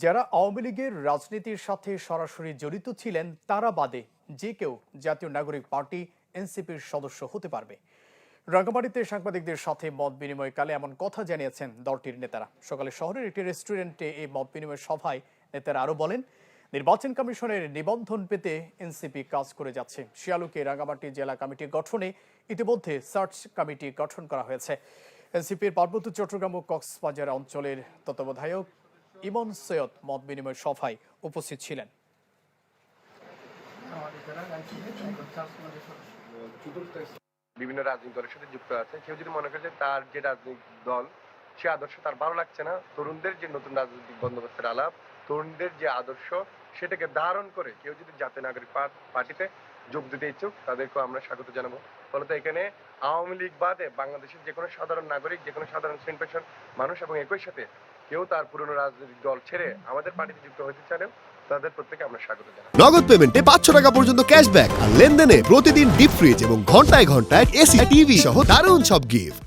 যারা আওয়ামী লীগের রাজনীতির সাথে সরাসরি জড়িত ছিলেন তারা বাদে যে কেউ জাতীয় নাগরিক পার্টি এনসিপির সদস্য হতে পারবে। রাঙ্গামাটিতে সাংবাদিকদের সাথে মত বিনিময়কালে এমন কথা জানিয়েছেন দলটির নেতারা। সকালে শহরের একটি রেস্টুরেন্টে এই মত বিনিময় সভায় নেতারা আরও বলেন, নির্বাচন কমিশনের নিবন্ধন পেতে এনসিপি কাজ করে যাচ্ছে। শিয়ালুকে রাঙ্গামাটি জেলা কমিটি গঠনে ইতিমধ্যে সার্চ কমিটি গঠন করা হয়েছে। এনসিপির পার্বত্য চট্টগ্রাম ও কক্সবাজার অঞ্চলের তত্ত্বাবধায়ক ইমন সৈয়দ মত বিনিময় সভায় উপস্থিত ছিলেন। বিভিন্ন রাজনৈতিক দলের সাথে যুক্ত আছে। কেউ যদি মনে করে যে তার যে রাজনৈতিক দল সে আদর্শ তার ভালো লাগছে না, তরুণদের যে নতুন রাজনৈতিক বন্দোবস্তের আলাপ, তরুণদের যে আদর্শ সেটাকে ধারণ করে কেউ যদি জাতীয় নাগরিক পার্টিতে যোগ দিতে ইচ্ছুক তাদেরকেও আমরা স্বাগত জানাবো। ফলত এখানে আওয়ামী লীগ বাদে বাংলাদেশের যে কোনো সাধারণ নাগরিক, যে কোনো সাধারণ শ্রেণী পেশার মানুষ এবং একই সাথে কেউ তার পুরনো রাজনৈতিক দল ছেড়ে আমাদের পার্টিতে যুক্ত হতে চাইলেও তাদের প্রত্যেকে আমরা স্বাগত জানাই। নগদ পেমেন্টে 500 টাকা পর্যন্ত ক্যাশব্যাক আর লেনদেনে প্রতিদিন ডিপ ফ্রিজ এবং ঘন্টায় ঘন্টায় এসি টিভি সহ দারুণ সব গিফট।